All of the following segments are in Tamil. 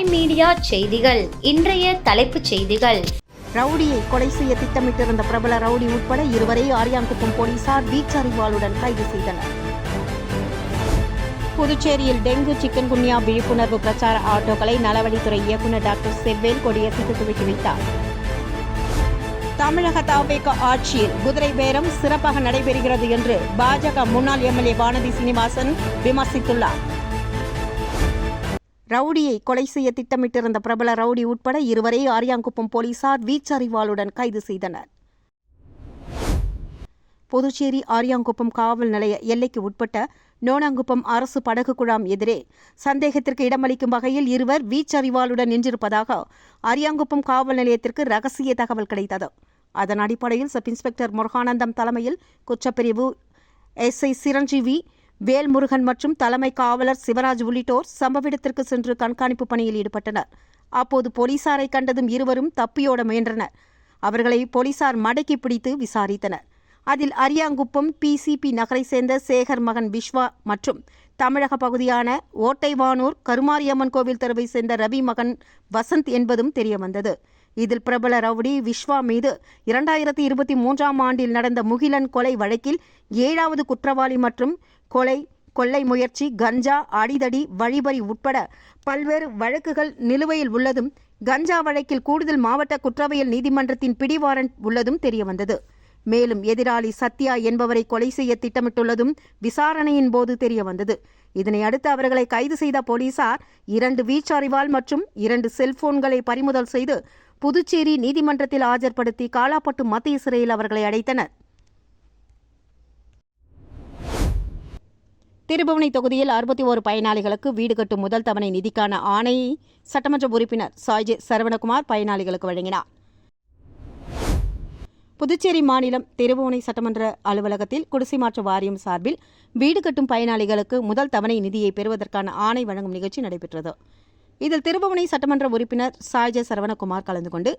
மாய் மீடியா செய்திகள். இன்றைய தலைப்புச் செய்திகள். ரவுடியை கொலை செய்ய திட்டமிட்டிருந்த பிரபல ரவுடி உட்பட இருவரை ஆரியாங்குப்பம் போலீசார் வீச்சறிவாளுடன் கைது செய்தனர். புதுச்சேரியில் டெங்கு சிக்கன்குன்யா விழிப்புணர்வு பிரச்சார ஆட்டோக்களை நலவழித்துறை இயக்குநர் டாக்டர் செவ்வேல் கொடியசைத்து துவக்கி வைத்தார். தமிழக தவேக ஆட்சியில் குதிரை பேரம் சிறப்பாக நடைபெறுகிறது என்று பாஜக முன்னாள் எம்எல்ஏ வானதி சீனிவாசன் விமர்சித்துள்ளார். ரவுடியை கொலை செய்ய திட்டமிட்டிருந்த பிரபல ரவுடி உட்பட இருவரை ஆரியாங்குப்பம் போலீசார் வீச்சறிவாளுடன் கைது செய்தனர். புதுச்சேரி ஆரியாங்குப்பம் காவல் நிலைய எல்லைக்கு உட்பட்ட நோனாங்குப்பம் அரசு படகு குழாம் எதிரே சந்தேகத்திற்கு இடமளிக்கும் வகையில் இருவர் வீச்சறிவாளுடன் நின்றிருப்பதாக ஆரியாங்குப்பம் காவல் நிலையத்திற்கு ரகசிய தகவல் கிடைத்தது. அதன் அடிப்படையில் சப் இன்ஸ்பெக்டர் முருகானந்தம் தலைமையில் குற்றப்பிரிவு எஸ்ஐ சிரஞ்சீவி, வேல்முருகன் மற்றும் தலைமை காவலர் சிவராஜ் உள்ளிட்டோர் சம்பவ இடத்திற்கு சென்று கண்காணிப்பு பணியில் ஈடுபட்டனர். அப்போது போலீசாரை கண்டதும் இருவரும் தப்பியோட முயன்றனர். அவர்களை போலீசார் மடக்கி பிடித்து விசாரித்தனர். அதில் அரியாங்குப்பம் பிசிபி நகரை சேர்ந்த சேகர் மகன் விஸ்வா மற்றும் தமிழக பகுதியான ஓட்டைவானூர் கருமாரியம்மன் கோவில் தெருவை சேர்ந்த ரவி மகன் வசந்த் என்பதும் தெரியவந்தது. இதில் பிரபல ரவுடி விஸ்வா மீது 2023ஆம் ஆண்டில் நடந்த முகிலன் கொலை வழக்கில் 7வது குற்றவாளி மற்றும் கொலை, கொள்ளை முயற்சி, கஞ்சா, அடிதடி, வழிபறி உட்பட பல்வேறு வழக்குகள் நிலுவையில் உள்ளதும், கஞ்சா வழக்கில் கூடுதல் மாவட்ட குற்றவியல் நீதிமன்றத்தின் பிடிவாரண்ட் உள்ளதும் தெரியவந்தது. மேலும் எதிராளி சத்யா என்பவரை கொலை செய்ய திட்டமிட்டுள்ளதும் விசாரணையின் போது தெரியவந்தது. இதனை அடுத்து அவர்களை கைது செய்த போலீசார் 2 வீச்சறிவாள் மற்றும் 2 செல்போன்களை பறிமுதல் செய்து புதுச்சேரி நீதிமன்றத்தில் ஆஜர்படுத்தி காலாப்பட்டு மத்திய சிறையில் அவர்களை அடைத்தனர். திருபுவனை தொகுதியில் 61 பயனாளிகளுக்கு வீடு கட்டும் முதல் தவணை நிதிக்கான ஆணையை சட்டமன்ற உறுப்பினர் சாய்ஜே சரவணகுமார் பயனாளிகளுக்கு வழங்கினார். புதுச்சேரி மாநிலம் திருபுவனை சட்டமன்ற அலுவலகத்தில் குடிசை மாற்று வாரியம் சார்பில் வீடு கட்டும் பயனாளிகளுக்கு முதல் தவணை நிதியை பெறுவதற்கான ஆணை வழங்கும் நிகழ்ச்சி நடைபெற்றது. இதில் திருபுவனை சட்டமன்ற உறுப்பினர் சாய்ஜே சரவணகுமார் கலந்து கொண்டு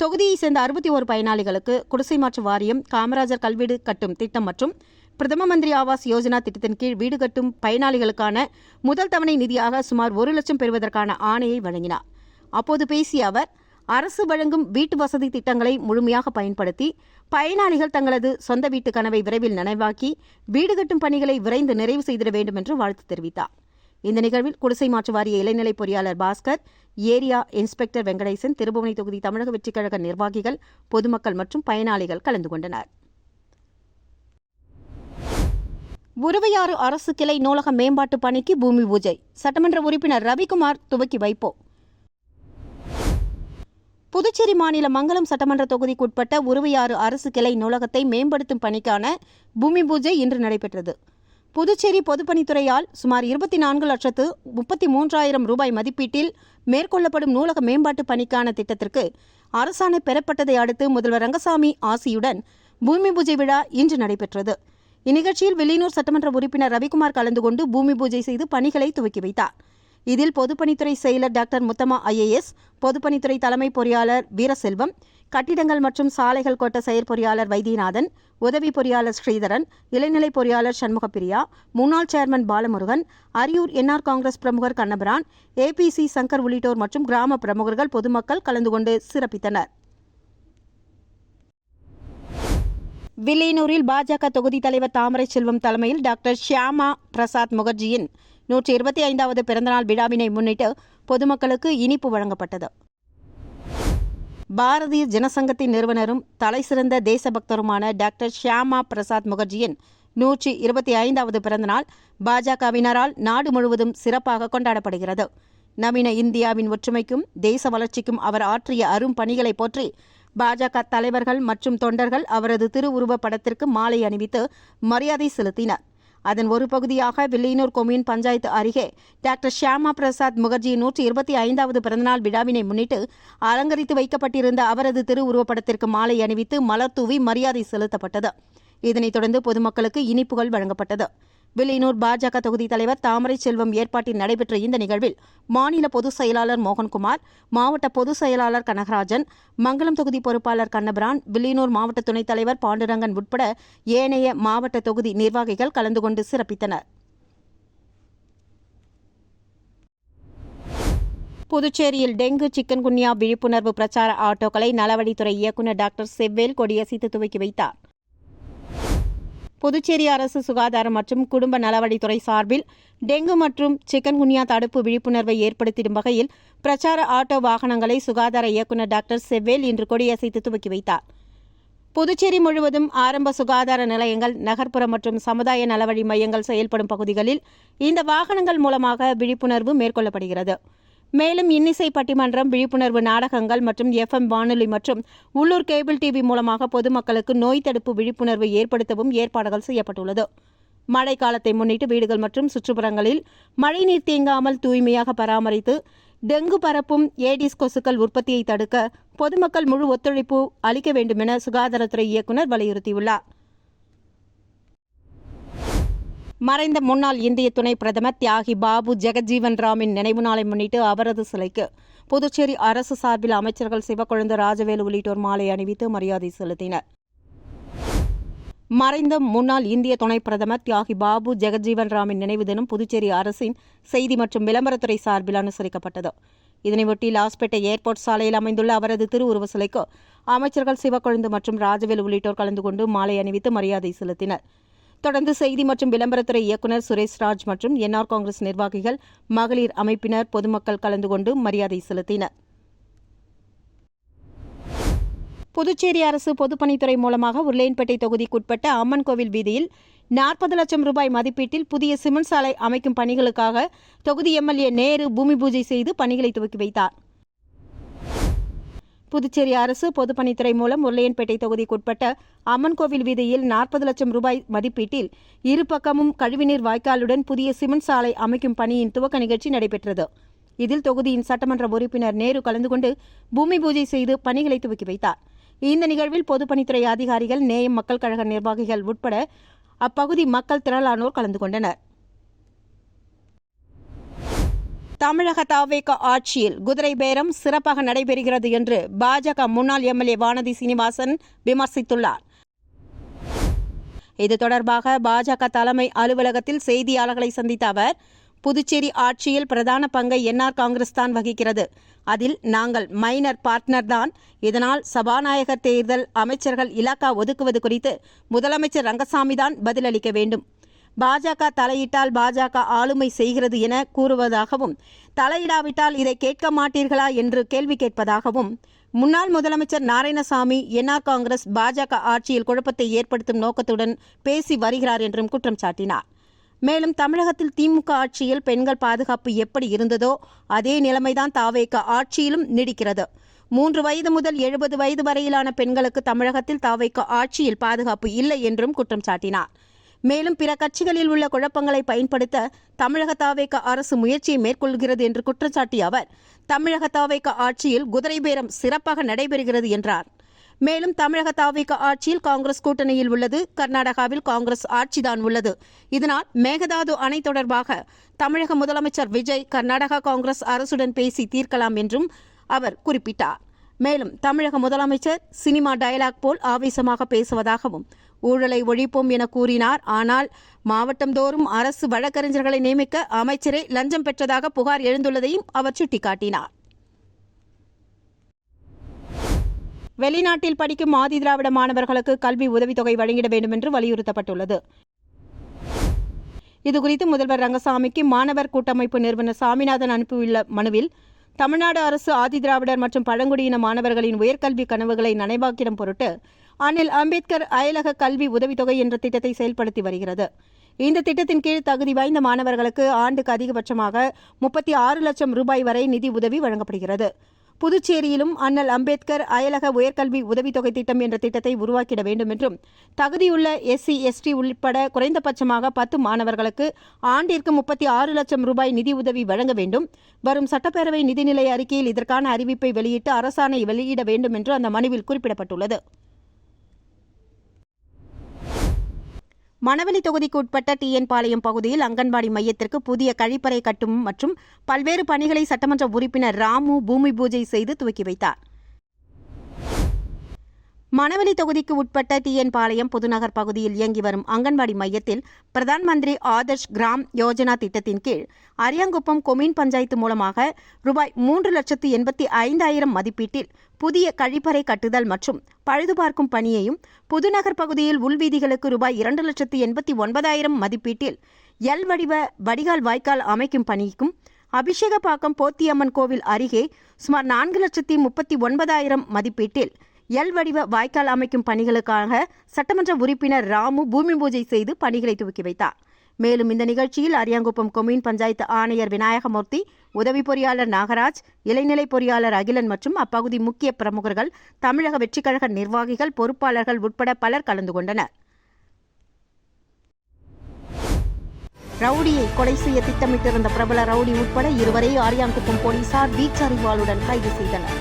தொகுதியைச் சேர்ந்த 61 பயனாளிகளுக்கு குடிசை மாற்று வாரியம் காமராஜர் கல்வீடு கட்டும் திட்டம் மற்றும் பிரதம மந்திரி ஆவாஸ் யோஜனா திட்டத்தின் கீழ் வீடு கட்டும் பயனாளிகளுக்கான முதல் தவணை நிதியாக சுமார் 1 லட்சம் பெறுவதற்கான ஆணையை வழங்கினார். அப்போது பேசிய அவர், அரசு வழங்கும் வீட்டு வசதி திட்டங்களை முழுமையாக பயன்படுத்தி பயனாளிகள் தங்களது சொந்த வீட்டு கனவை விரைவில் நனவாக்கி வீடு கட்டும் பணிகளை விரைந்து நிறைவு செய்திட வேண்டும் என்று வாழ்த்து தெரிவித்தார். இந்த நிகழ்வில் குடிசை மாற்று வாரிய இளைநிலை பொறியாளர் பாஸ்கர், ஏரியா இன்ஸ்பெக்டர் வெங்கடேசன், திருபுவனை தொகுதி தமிழக வெற்றிக் கழக நிர்வாகிகள், பொதுமக்கள் மற்றும் பயனாளிகள் கலந்து கொண்டனர். உருவையாறு அரசு கிளை நூலக மேம்பாட்டு பணிக்கு பூமி பூஜை சட்டமன்ற உறுப்பினர் ரவிக்குமார் துவக்கி வைப்போ. புதுச்சேரி மாநில மங்கலம் சட்டமன்ற தொகுதிக்குட்பட்ட உருவையாறு அரசு கிளை நூலகத்தை மேம்படுத்தும் பணிக்கான பூமி பூஜை இன்று நடைபெற்றது. புதுச்சேரி பொதுப்பணித்துறையால் சுமார் 24,33,000 ரூபாய் மதிப்பீட்டில் மேற்கொள்ளப்படும் நூலக மேம்பாட்டு பணிக்கான திட்டத்திற்கு அரசாணை பெறப்பட்டதை அடுத்து முதல்வர் ரங்கசாமி ஆசியுடன் பூமி பூஜை விழா இன்று நடைபெற்றது. இந்நிகழ்ச்சியில் வில்லியனூர் சட்டமன்ற உறுப்பினர் ரவிக்குமார் கலந்து கொண்டு பூமி பூஜை செய்து பணிகளை துவக்கி வைத்தார். இதில் பொதுப்பணித்துறை செயலர் டாக்டர் முத்தம்மா IAS, பொதுப்பணித்துறை தலைமை பொறியாளர் வீரசெல்வம், கட்டிடங்கள் மற்றும் சாலைகள் கோட்ட செயற்பொறியாளர் வைத்தியநாதன், உதவி பொறியாளர் ஸ்ரீதரன், இளநிலை பொறியாளர் சண்முகப்பிரியா, முன்னாள் சேர்மன் பாலமுருகன், அரியூர் NR காங்கிரஸ் பிரமுகர் கண்ணபிரான், APC சங்கர் உள்ளிட்டோர் மற்றும் கிராம பிரமுகர்கள், பொதுமக்கள் கலந்து கொண்டு சிறப்பித்தனர். வில்லியனூரில் பாஜக தொகுதி தலைவர் தாமரை செல்வம் தலைமையில் டாக்டர் ஷியாமா பிரசாத் முகர்ஜியின் 125வது பிறந்தநாள் விழாவினை முன்னிட்டு பொதுமக்களுக்கு இனிப்பு வழங்கப்பட்டது. பாரதிய ஜனசங்கத்தின் நிறுவனரும் தலைசிறந்த தேசபக்தருமான டாக்டர் ஷியாமா பிரசாத் முகர்ஜியின் 125வது பிறந்தநாள் பாஜகவினரால் நாடு முழுவதும் சிறப்பாக கொண்டாடப்படுகிறது. நவீன இந்தியாவின் ஒற்றுமைக்கும் தேச வளர்ச்சிக்கும் அவர் ஆற்றிய அரும் பணிகளை போற்றி பாஜக தலைவர்கள் மற்றும் தொண்டர்கள் அவரது திருவுருவப் படத்திற்கு மாலை அணிவித்து மரியாதை செலுத்தினர். அதன் ஒரு பகுதியாக வில்லியனூர் கொம்யூன் பஞ்சாயத்து அருகே டாக்டர் ஷியாமா பிரசாத் முகர்ஜியின் 125வது பிறந்தநாள் விழாவினை முன்னிட்டு அலங்கரித்து வைக்கப்பட்டிருந்த அவரது திருவுருவப்படத்திற்கு மாலை அணிவித்து மலர் தூவி மரியாதை செலுத்தப்பட்டது. இதனைத் தொடர்ந்து பொதுமக்களுக்கு இனிப்புகள் வழங்கப்பட்டது. வில்லியனூர் பாஜக தொகுதி தலைவர் தாமரை செல்வம் ஏற்பாட்டில் நடைபெற்ற இந்த நிகழ்வில் மாநில பொதுச் செயலாளர் மோகன்குமார், மாவட்ட பொதுச் செயலாளர் கனகராஜன், மங்கலம் தொகுதி பொறுப்பாளர் கண்ணபிரான், வில்லியனூர் மாவட்ட துணைத் தலைவர் பாண்டுரங்கன் உட்பட ஏனைய மாவட்ட தொகுதி நிர்வாகிகள் கலந்து கொண்டு சிறப்பித்தனர். புதுச்சேரியில் டெங்கு சிக்கன்குன்யா விழிப்புணர்வு பிரச்சார ஆட்டோக்களை நலவழித்துறை இயக்குநர் டாக்டர் செவ்வேல் கொடியசைத்து துவக்கி வைத்தார். புதுச்சேரி அரசு சுகாதாரம் மற்றும் குடும்ப நலவழித்துறை சார்பில் டெங்கு மற்றும் சிக்கன்குன்யா தடுப்பு விழிப்புணர்வை ஏற்படுத்திடும் வகையில் பிரச்சார ஆட்டோ வாகனங்களை சுகாதார இயக்குநர் டாக்டர் செவ்வேல் இன்று கொடியசைத்து துவக்கி வைத்தார். புதுச்சேரி முழுவதும் ஆரம்ப சுகாதார நிலையங்கள், நகர்ப்புற மற்றும் சமுதாய நலவழி மையங்கள் செயல்படும் பகுதிகளில் இந்த வாகனங்கள் மூலமாக விழிப்புணர்வு மேற்கொள்ளப்படுகிறது. மேலும் இன்னிசை பட்டிமன்றம், விழிப்புணர்வு நாடகங்கள் மற்றும் FM வானொலி மற்றும் உள்ளூர் கேபிள் டிவி மூலமாக பொதுமக்களுக்கு நோய் தடுப்பு விழிப்புணர்வு ஏற்படுத்தவும் ஏற்பாடுகள் செய்யப்பட்டுள்ளது. மழை காலத்தை முன்னிட்டு வீடுகள் மற்றும் சுற்றுப்புறங்களில் மழைநீர் தேங்காமல் தூய்மையாக பராமரித்து டெங்கு பரப்பும் ஏடிஸ் கொசுக்கள் உற்பத்தியை தடுக்க பொதுமக்கள் முழு ஒத்துழைப்பு அளிக்க வேண்டும் என சுகாதாரத்துறை இயக்குநர் வலியுறுத்தியுள்ளார். மறைந்த முன்னாள் இந்திய துணை பிரதமர் தியாகி பாபு ஜெகஜீவன் ராமின் நினைவு நாளை முன்னிட்டு அவரது சிலைக்கு புதுச்சேரி அரசு சார்பில் அமைச்சர்கள் சிவக்கொழுந்து, ராஜவேலு உள்ளிட்டோர் மாலை அணிவித்து மரியாதை செலுத்தினர். மறைந்த முன்னாள் இந்திய துணை பிரதமர் தியாகி பாபு ஜெகஜீவன் ராமின் நினைவு தினம் புதுச்சேரி அரசின் செய்தி மற்றும் விளம்பரத்துறை சார்பில் அனுசரிக்கப்பட்டது. இதனையொட்டி லாஸ்பேட்டை ஏர்போர்ட் சாலையில் அமைந்துள்ள அவரது திருவுருவ சிலைக்கு அமைச்சர்கள் சிவக்கொழுந்து மற்றும் ராஜவேலு உள்ளிட்டோர் கலந்து கொண்டு மாலை அணிவித்து மரியாதை செலுத்தினர். தொடர்ந்து செய்தி மற்றும் விளம்பரத்துறை இயக்குநர் சுரேஷ்ராஜ் மற்றும் NR காங்கிரஸ் நிர்வாகிகள், மகளிர் அமைப்பினர், பொதுமக்கள் கலந்து கொண்டு மரியாதை செலுத்தினர். புதுச்சேரி அரசு பொதுப்பணித்துறை மூலமாக உருளையன்பேட்டை தொகுதிக்குட்பட்ட அம்மன் கோவில் வீதியில் 40 லட்சம் ரூபாய் மதிப்பீட்டில் புதிய சிமெண்ட் சாலை அமைக்கும் பணிகளுக்காக தொகுதி MLA நேரு பூமி பூஜை செய்து பணிகளை துவக்கி வைத்தார். புதுச்சேரி அரசு பொதுப்பணித்துறை மூலம் உருளையன்பேட்டை தொகுதிக்குட்பட்ட அம்மன் கோவில் வீதியில் 40 லட்சம் ரூபாய் மதிப்பீட்டில் இரு பக்கமும் கழிவுநீர் வாய்க்காலுடன் புதிய சிமெண்ட் சாலை அமைக்கும் பணியின் துவக்க நிகழ்ச்சி நடைபெற்றது. இதில் தொகுதியின் சட்டமன்ற உறுப்பினர் நேரு கலந்து கொண்டு பூமி பூஜை செய்து பணிகளை துவக்கி வைத்தார். இந்த நிகழ்வில் பொதுப்பணித்துறை அதிகாரிகள், நேயம் மக்கள் கழக நிர்வாகிகள் உட்பட அப்பகுதி மக்கள் திரளானோர் கலந்து கொண்டனர். தமிழக தவேக ஆட்சியில் குதிரை பேரம் சிறப்பாக நடைபெறுகிறது என்று பாஜக முன்னாள் MLA வானதி சீனிவாசன் விமர்சித்துள்ளார். இது தொடர்பாக பாஜக தலைமை அலுவலகத்தில் செய்தியாளர்களை சந்தித்த அவர், புதுச்சேரி ஆட்சியில் பிரதான பங்கை NR காங்கிரஸ் தான் வகிக்கிறது. அதில் நாங்கள் மைனர் பார்ட்னர் தான். இதனால் சபாநாயகர் தேர்தல், அமைச்சர்கள் இலாக்கா ஒதுக்குவது குறித்து முதலமைச்சர் ரங்கசாமி தான் பதிலளிக்க வேண்டும். பாஜக தலையிட்டால் பாஜக ஆளுமை செய்கிறது என கூறுவதாகவும், தலையிடாவிட்டால் இதை கேட்க மாட்டீர்களா என்று கேள்வி கேட்பதாகவும் முன்னாள் முதலமைச்சர் நாராயணசாமி NR காங்கிரஸ் பாஜக ஆட்சியில் குழப்பத்தை ஏற்படுத்தும் நோக்கத்துடன் பேசி வருகிறார் என்றும் குற்றம் சாட்டினார். மேலும் தமிழகத்தில் திமுக ஆட்சியில் பெண்கள் பாதுகாப்பு எப்படி இருந்ததோ அதே நிலைமைதான் தவேக ஆட்சியிலும் நீடிக்கிறது. 3 வயது முதல் 70 வயது வரையிலான பெண்களுக்கு தமிழகத்தில் தவேக ஆட்சியில் பாதுகாப்பு இல்லை என்றும் குற்றம் சாட்டினார். மேலும் பிற கட்சிகளில் உள்ள குழப்பங்களை பயன்படுத்த தமிழக தவேக அரசு முயற்சியை மேற்கொள்கிறது என்று குற்றம் சாட்டிய அவர், தமிழக தவேக ஆட்சியில் குதிரை பேரம் சிறப்பாக நடைபெறுகிறது என்றார். மேலும் தமிழக தவேக ஆட்சியில் காங்கிரஸ் கூட்டணியில் உள்ளது. கர்நாடகாவில் காங்கிரஸ் ஆட்சிதான் உள்ளது. இதனால் மேகதாது அணை தொடர்பாக தமிழக முதலமைச்சர் விஜய் கர்நாடகா காங்கிரஸ் அரசுடன் பேசி தீர்க்கலாம் என்றும் அவர் குறிப்பிட்டார். மேலும் தமிழக முதலமைச்சர் சினிமா டயலாக் போல் ஆவேசமாக பேசுவதாகவும், ஊழலை ஒழிப்போம் என கூறினார். ஆனால் மாவட்டந்தோறும் அரசு வழக்கறிஞர்களை நியமிக்க அமைச்சரே லஞ்சம் பெற்றதாக புகார் எழுந்துள்ளதையும் அவர் சுட்டிக்காட்டினார். வெளிநாட்டில் படிக்கும் ஆதிதிராவிட மாணவர்களுக்கு கல்வி உதவித்தொகை வழங்கிட வேண்டும் என்று வலியுறுத்தப்பட்டுள்ளது. இதுகுறித்து முதல்வர் ரங்கசாமிக்கு மாணவர் கூட்டமைப்பு நிறுவனர் சாமிநாதன் அனுப்பியுள்ள மனுவில், தமிழ்நாடு அரசு ஆதிதிராவிடர் மற்றும் பழங்குடியின மாணவர்களின் உயர்கல்வி கனவுகளை நனைவாக்கிடும் பொருட்டு அண்ணல் அம்பேத்கர் அயலக கல்வி உதவித்தொகை என்ற திட்டத்தை செயல்படுத்தி வருகிறது. இந்த திட்டத்தின் கீழ் தகுதி வாய்ந்த மாணவர்களுக்கு ஆண்டுக்கு அதிகபட்சமாக 36 லட்சம் ரூபாய் வரை நிதி உதவி வழங்கப்படுகிறது. புதுச்சேரியிலும் அண்ணல் அம்பேத்கர் அயலக உயர்கல்வி உதவித்தொகை திட்டம் என்ற திட்டத்தை உருவாக்கிட வேண்டும் என்றும், தகுதியுள்ள SC, ST உள்பட குறைந்தபட்சமாக 10 மாணவர்களுக்கு ஆண்டிற்கு 36 லட்சம் ரூபாய் நிதி உதவி வழங்க வேண்டும். வரும் சட்டப்பேரவை நிதிநிலை அறிக்கையில் இதற்கான அறிவிப்பை வெளியிட்டு அரசாணை வெளியிட வேண்டும் என்று அந்த மனுவில் குறிப்பிடப்பட்டுள்ளது. மணவெளி தொகுதிக்கு உட்பட்ட TN பாளையம் பகுதியில் அங்கன்வாடி மையத்திற்கு புதிய கழிப்பறை கட்டும் மற்றும் பல்வேறு பணிகளை சட்டமன்ற உறுப்பினர் ராமு பூமி பூஜை செய்து துவக்கி வைத்தார். மணவெளி தொகுதிக்கு உட்பட்ட டிஎன் பாளையம் புதுநகர் பகுதியில் இயங்கி வரும் அங்கன்வாடி மையத்தில் பிரதான் மந்திரி ஆதர்ஷ் கிராம் யோஜனா திட்டத்தின் கீழ் அரியாங்குப்பம் கொம்யூன் பஞ்சாயத்து மூலமாக ரூபாய் 3,85,000 மதிப்பீட்டில் புதிய கழிப்பறை கட்டுதல் மற்றும் பழுதுபார்க்கும் பணியையும், புதுநகர் பகுதியில் உள்வீதிகளுக்கு ரூபாய் 2,89,000 மதிப்பீட்டில் எல் வடிவ வடிகால் வாய்க்கால் அமைக்கும் பணிக்கும், அபிஷேகப்பாக்கம் போத்தியம்மன் கோவில் அருகே சுமார் 4,39,000 மதிப்பீட்டில் எல் வடிவ வாய்க்கால் அமைக்கும் பணிகளுக்காக சட்டமன்ற உறுப்பினர் ராமு பூமி பூஜை செய்து பணிகளை துவக்கி வைத்தார். மேலும் இந்த நிகழ்ச்சியில் அரியாங்குப்பம் கொம்யூன் பஞ்சாயத்து ஆணையர் விநாயகமூர்த்தி, உதவி பொறியாளர் நாகராஜ், இளைநிலை பொறியாளர் அகிலன் மற்றும் அப்பகுதி முக்கிய பிரமுகர்கள், தமிழக வெற்றிக்கழக நிர்வாகிகள், பொறுப்பாளர்கள் உட்பட பலர் கலந்து கொண்டனர். ரவுடியை கொலை செய்ய திட்டமிட்டிருந்த பிரபல ரவுடி உட்பட 2 பேரை அரியாங்குப்பம் போலீசார் வீச்சறிவாளுடன் கைது செய்தனர்.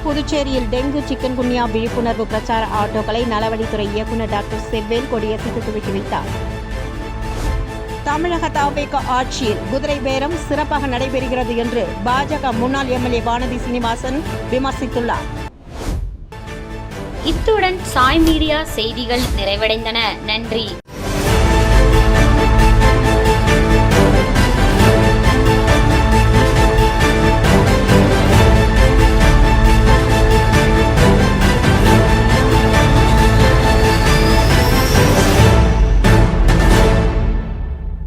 புதுச்சேரியில் டெங்கு, சிக்கன்குன்யா விழிப்புணர்வு பிரச்சார ஆட்டோக்களை நலவழித்துறை இயக்குநர் டாக்டர் செவ்வேல் கொடியசைத்து துவக்கி வைத்தார். தமிழக தவேக ஆட்சியில் குதிரை பேரம் சிறப்பாக நடைபெறுகிறது என்று பாஜக முன்னாள் எம்எல்ஏ வானதி சீனிவாசன் விமர்சித்துள்ளார். இத்துடன் சாய் மீடியா செய்திகள் நிறைவடைந்தன. நன்றி.